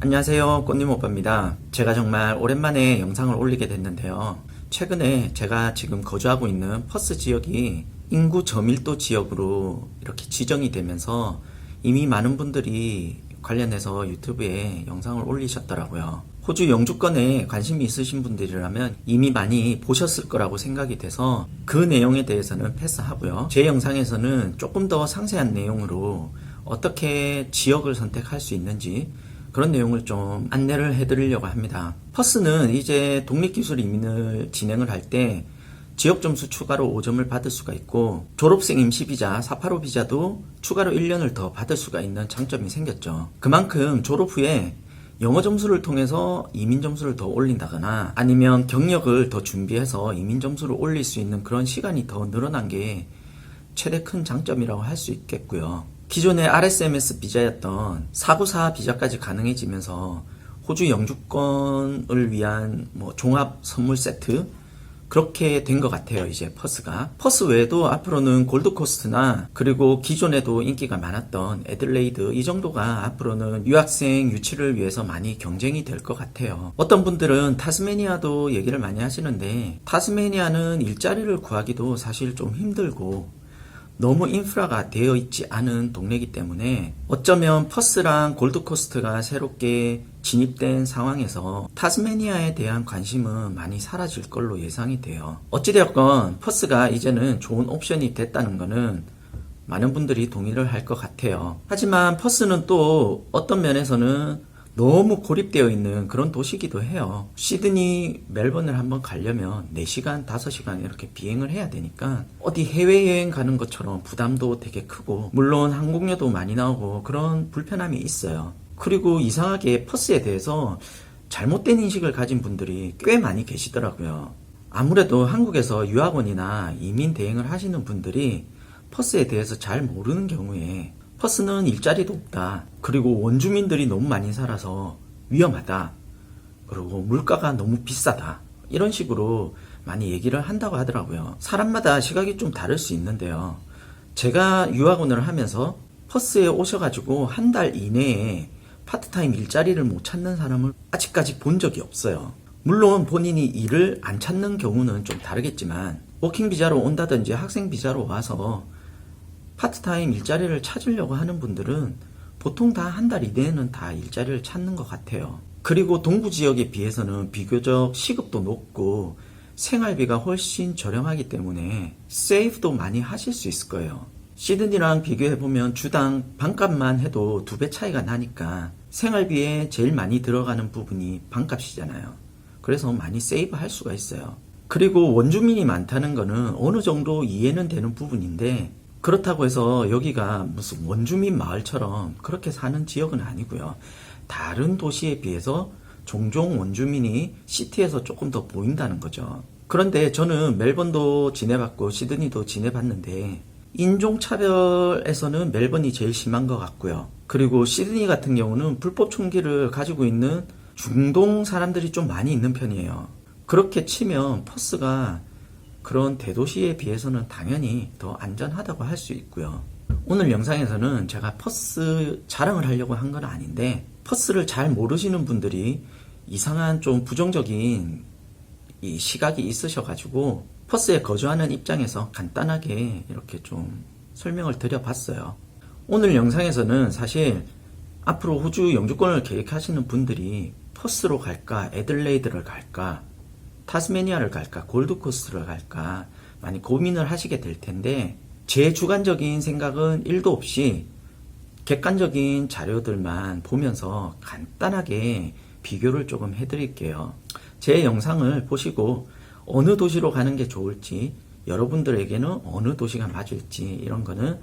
안녕하세요, 꽃님오빠입니다. 제가 정말 오랜만에 영상을 올리게 됐는데요. 최근에 제가 지금 거주하고 있는 퍼스 지역이 인구 저밀도 지역으로 이렇게 지정이 되면서 이미 많은 분들이 관련해서 유튜브에 영상을 올리셨더라고요. 호주 영주권에 관심이 있으신 분들이라면 이미 많이 보셨을 거라고 생각이 돼서 그 내용에 대해서는 패스하고요. 제 영상에서는 조금 더 상세한 내용으로 어떻게 지역을 선택할 수 있는지 그런 내용을 좀 안내를 해드리려고 합니다. 퍼스는 이제 독립기술 이민을 진행을 할 때 지역 점수 추가로 5점을 받을 수가 있고 졸업생 임시비자 485 비자도 추가로 1년을 더 받을 수가 있는 장점이 생겼죠. 그만큼 졸업 후에 영어 점수를 통해서 이민 점수를 더 올린다거나 아니면 경력을 더 준비해서 이민 점수를 올릴 수 있는 그런 시간이 더 늘어난 게 최대 큰 장점이라고 할 수 있겠고요. 기존의 RSMS 비자였던 494 비자까지 가능해지면서 호주 영주권을 위한 종합 선물 세트 그렇게 된 것 같아요. 이제 퍼스가. 퍼스 외에도 앞으로는 골드코스트나 그리고 기존에도 인기가 많았던 애들레이드 이 정도가 앞으로는 유학생 유치를 위해서 많이 경쟁이 될 것 같아요. 어떤 분들은 타스메니아도 얘기를 많이 하시는데 타스메니아는 일자리를 구하기도 사실 좀 힘들고 너무 인프라가 되어 있지 않은 동네이기 때문에 어쩌면 퍼스랑 골드코스트가 새롭게 진입된 상황에서 타스메니아에 대한 관심은 많이 사라질 걸로 예상이 돼요. 어찌되었건 퍼스가 이제는 좋은 옵션이 됐다는 거는 많은 분들이 동의를 할 것 같아요. 하지만 퍼스는 또 어떤 면에서는 너무 고립되어 있는 그런 도시이기도 해요. 시드니, 멜번을 한번 가려면 4시간, 5시간 이렇게 비행을 해야 되니까 어디 해외여행 가는 것처럼 부담도 되게 크고 물론 항공료도 많이 나오고 그런 불편함이 있어요. 그리고 이상하게 퍼스에 대해서 잘못된 인식을 가진 분들이 꽤 많이 계시더라고요. 아무래도 한국에서 유학원이나 이민 대행을 하시는 분들이 퍼스에 대해서 잘 모르는 경우에 퍼스는 일자리도 없다. 그리고 원주민들이 너무 많이 살아서 위험하다. 그리고 물가가 너무 비싸다. 이런 식으로 많이 얘기를 한다고 하더라고요. 사람마다 시각이 좀 다를 수 있는데요. 제가 유학원을 하면서 퍼스에 오셔가지고 한 달 이내에 파트타임 일자리를 못 찾는 사람을 아직까지 본 적이 없어요. 물론 본인이 일을 안 찾는 경우는 좀 다르겠지만 워킹 비자로 온다든지 학생 비자로 와서 파트타임 일자리를 찾으려고 하는 분들은 보통 다 한 달 이내에는 다 일자리를 찾는 것 같아요. 그리고 동부 지역에 비해서는 비교적 시급도 높고 생활비가 훨씬 저렴하기 때문에 세이브도 많이 하실 수 있을 거예요. 시드니랑 비교해보면 주당 반값만 해도 2배 차이가 나니까 생활비에 제일 많이 들어가는 부분이 반값이잖아요. 그래서 많이 세이브 할 수가 있어요. 그리고 원주민이 많다는 거는 어느 정도 이해는 되는 부분인데 그렇다고 해서 여기가 무슨 원주민 마을처럼 그렇게 사는 지역은 아니고요. 다른 도시에 비해서 종종 원주민이 시티에서 조금 더 보인다는 거죠. 그런데 저는 멜번도 지내봤고 시드니도 지내봤는데 인종차별에서는 멜번이 제일 심한 것 같고요. 그리고 시드니 같은 경우는 불법 총기를 가지고 있는 중동 사람들이 좀 많이 있는 편이에요. 그렇게 치면 퍼스가 그런 대도시에 비해서는 당연히 더 안전하다고 할 수 있고요. 오늘 영상에서는 제가 퍼스 자랑을 하려고 한 건 아닌데 퍼스를 잘 모르시는 분들이 이상한 좀 부정적인 이 시각이 있으셔가지고 퍼스에 거주하는 입장에서 간단하게 이렇게 좀 설명을 드려봤어요. 오늘 영상에서는 사실 앞으로 호주 영주권을 계획하시는 분들이 퍼스로 갈까 애들레이드를 갈까 타스메니아를 갈까 골드코스트를 갈까 많이 고민을 하시게 될 텐데 제 주관적인 생각은 1도 없이 객관적인 자료들만 보면서 간단하게 비교를 조금 해드릴게요. 제 영상을 보시고 어느 도시로 가는 게 좋을지 여러분들에게는 어느 도시가 맞을지 이런 거는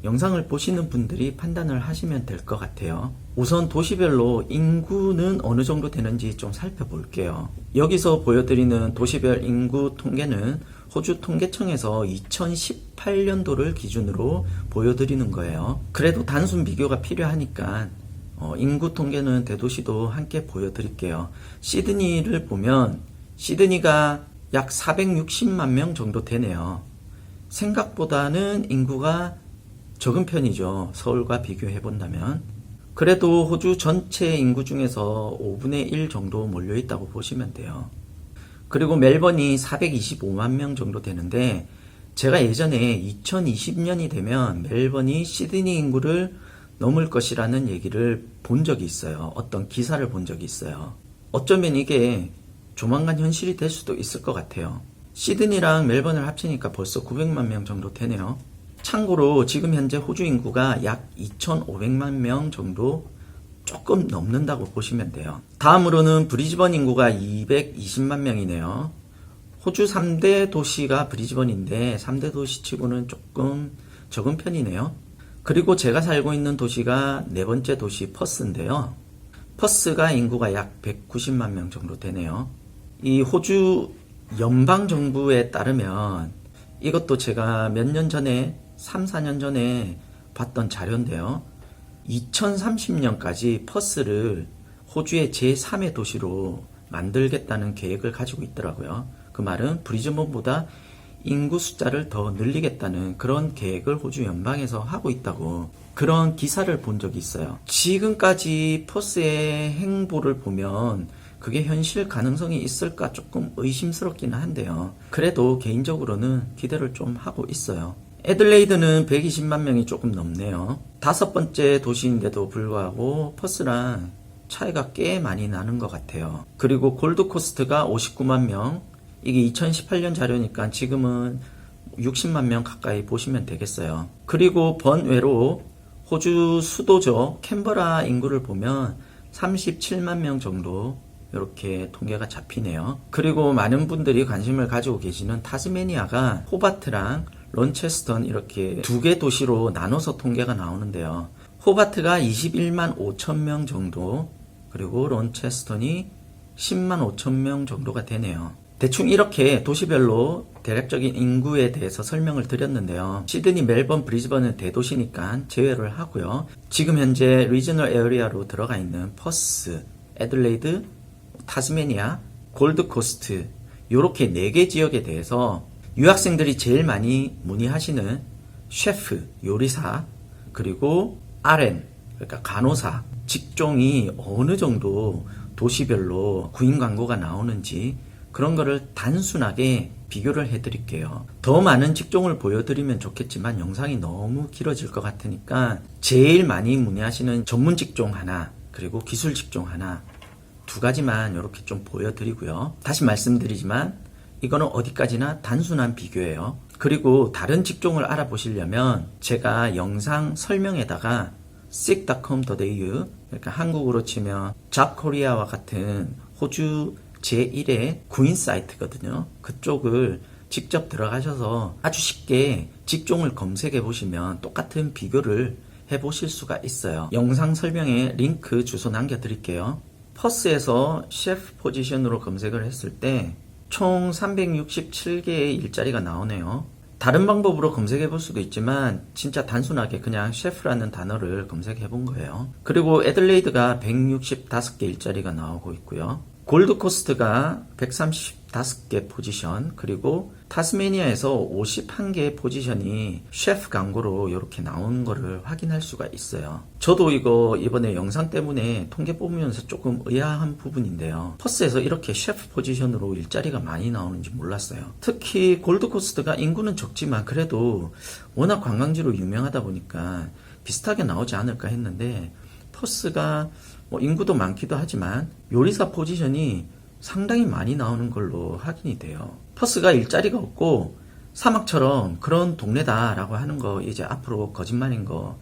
영상을 보시는 분들이 판단을 하시면 될 것 같아요. 우선 도시별로 인구는 어느 정도 되는지 좀 살펴볼게요. 여기서 보여드리는 도시별 인구 통계는 호주 통계청에서 2018년도를 기준으로 보여드리는 거예요. 그래도 단순 비교가 필요하니까 인구 통계는 대도시도 함께 보여드릴게요. 시드니를 보면 시드니가 약 460만 명 정도 되네요. 생각보다는 인구가 적은 편이죠. 서울과 비교해 본다면. 그래도 호주 전체 인구 중에서 5분의 1 정도 몰려 있다고 보시면 돼요. 그리고 멜번이 425만 명 정도 되는데 제가 예전에 2020년이 되면 멜번이 시드니 인구를 넘을 것이라는 얘기를 본 적이 있어요. 어떤 기사를 본 적이 있어요. 어쩌면 이게 조만간 현실이 될 수도 있을 것 같아요. 시드니랑 멜번을 합치니까 벌써 900만 명 정도 되네요. 참고로 지금 현재 호주 인구가 약 2,500만 명 정도 조금 넘는다고 보시면 돼요. 다음으로는 브리즈번 인구가 220만 명이네요. 호주 3대 도시가 브리즈번인데 3대 도시 치고는 조금 적은 편이네요. 그리고 제가 살고 있는 도시가 네 번째 도시 퍼스인데요. 퍼스가 인구가 약 190만 명 정도 되네요. 이 호주 연방정부에 따르면 이것도 제가 몇 년 전에 3, 4년 전에 봤던 자료인데요. 2030년까지 퍼스를 호주의 제3의 도시로 만들겠다는 계획을 가지고 있더라고요. 그 말은 브리즈번보다 인구 숫자를 더 늘리겠다는 그런 계획을 호주 연방에서 하고 있다고 그런 기사를 본 적이 있어요. 지금까지 퍼스의 행보를 보면 그게 현실 가능성이 있을까 조금 의심스럽기는 한데요. 그래도 개인적으로는 기대를 좀 하고 있어요. 애들레이드는 120만 명이 조금 넘네요. 다섯 번째 도시인데도 불구하고 퍼스랑 차이가 꽤 많이 나는 것 같아요. 그리고 골드코스트가 59만 명, 이게 2018년 자료니까 지금은 60만 명 가까이 보시면 되겠어요. 그리고 번외로 호주 수도죠. 캔버라 인구를 보면 37만 명 정도 이렇게 통계가 잡히네요. 그리고 많은 분들이 관심을 가지고 계시는 타스메니아가 호바트랑 런체스턴 이렇게 두 개 도시로 나눠서 통계가 나오는데요. 호바트가 21만 5천 명 정도, 그리고 런체스턴이 10만 5천 명 정도가 되네요. 대충 이렇게 도시별로 대략적인 인구에 대해서 설명을 드렸는데요. 시드니, 멜번, 브리즈번은 대도시니까 제외를 하고요. 지금 현재 리저널 에어리아로 들어가 있는 퍼스, 애들레이드, 타스메니아, 골드코스트 이렇게 4개 지역에 대해서 유학생들이 제일 많이 문의하시는 셰프, 요리사, 그리고 RN, 그러니까 간호사, 직종이 어느 정도 도시별로 구인 광고가 나오는지 그런 거를 단순하게 비교를 해드릴게요. 더 많은 직종을 보여드리면 좋겠지만 영상이 너무 길어질 것 같으니까 제일 많이 문의하시는 전문 직종 하나, 그리고 기술 직종 하나, 두 가지만 이렇게 좀 보여드리고요. 다시 말씀드리지만 이거는 어디까지나 단순한 비교예요. 그리고 다른 직종을 알아보시려면 제가 영상 설명에다가 seek.com.au, 그러니까 한국으로 치면 잡코리아와 같은 호주 제1의 구인 사이트거든요. 그쪽을 직접 들어가셔서 아주 쉽게 직종을 검색해 보시면 똑같은 비교를 해 보실 수가 있어요. 영상 설명에 링크 주소 남겨 드릴게요. 퍼스에서 셰프 포지션으로 검색을 했을 때 총 367개의 일자리가 나오네요. 다른 방법으로 검색해 볼 수도 있지만 진짜 단순하게 그냥 셰프라는 단어를 검색해 본 거예요. 그리고 애들레이드가 165개 일자리가 나오고 있고요. 골드코스트가 135개 포지션, 그리고 타스메니아에서 51개의 포지션이 셰프 광고로 이렇게 나온 거를 확인할 수가 있어요. 저도 이거 이번에 영상 때문에 통계 뽑으면서 조금 의아한 부분인데요. 퍼스에서 이렇게 셰프 포지션으로 일자리가 많이 나오는지 몰랐어요. 특히 골드코스트가 인구는 적지만 그래도 워낙 관광지로 유명하다 보니까 비슷하게 나오지 않을까 했는데 퍼스가 인구도 많기도 하지만 요리사 포지션이 상당히 많이 나오는 걸로 확인이 돼요. 퍼스가 일자리가 없고 사막처럼 그런 동네다라고 하는 거 이제 앞으로 거짓말인 거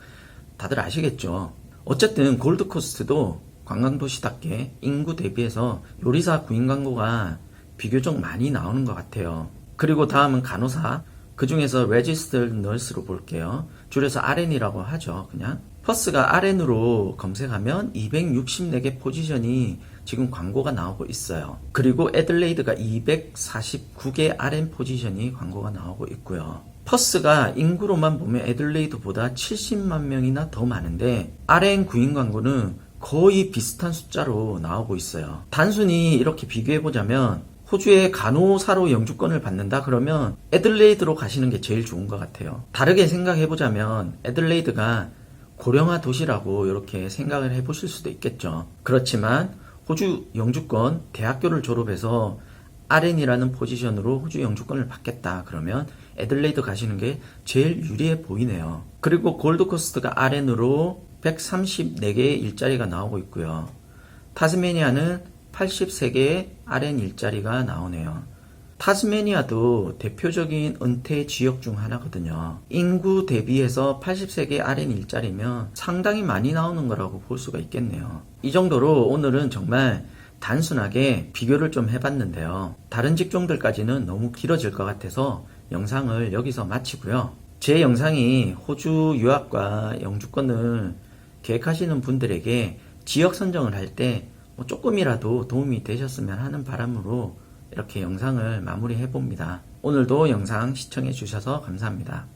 다들 아시겠죠. 어쨌든 골드코스트도 관광도시답게 인구 대비해서 요리사 구인 광고가 비교적 많이 나오는 것 같아요. 그리고 다음은 간호사, 그 중에서 Registered Nurse로 볼게요. 줄여서 RN이라고 하죠. 그냥 퍼스가 RN으로 검색하면 264개 포지션이 지금 광고가 나오고 있어요. 그리고 애들레이드가 249개 RN 포지션이 광고가 나오고 있고요. 퍼스가 인구로만 보면 애들레이드보다 70만 명이나 더 많은데 RN 구인 광고는 거의 비슷한 숫자로 나오고 있어요. 단순히 이렇게 비교해보자면 호주의 간호사로 영주권을 받는다 그러면 애들레이드로 가시는 게 제일 좋은 것 같아요. 다르게 생각해보자면 애들레이드가 고령화 도시라고 이렇게 생각을 해보실 수도 있겠죠. 그렇지만 호주 영주권 대학교를 졸업해서 RN이라는 포지션으로 호주 영주권을 받겠다 그러면 애들레이드 가시는 게 제일 유리해 보이네요. 그리고 골드코스트가 RN으로 134개의 일자리가 나오고 있고요. 타스메니아는 83개의 RN 일자리가 나오네요. 타스메니아도 대표적인 은퇴 지역 중 하나거든요. 인구 대비해서 83개 RN 일자리면 상당히 많이 나오는 거라고 볼 수가 있겠네요. 이 정도로 오늘은 정말 단순하게 비교를 좀 해봤는데요. 다른 직종들까지는 너무 길어질 것 같아서 영상을 여기서 마치고요. 제 영상이 호주 유학과 영주권을 계획하시는 분들에게 지역 선정을 할 때 조금이라도 도움이 되셨으면 하는 바람으로 이렇게 영상을 마무리해 봅니다. 오늘도 영상 시청해 주셔서 감사합니다.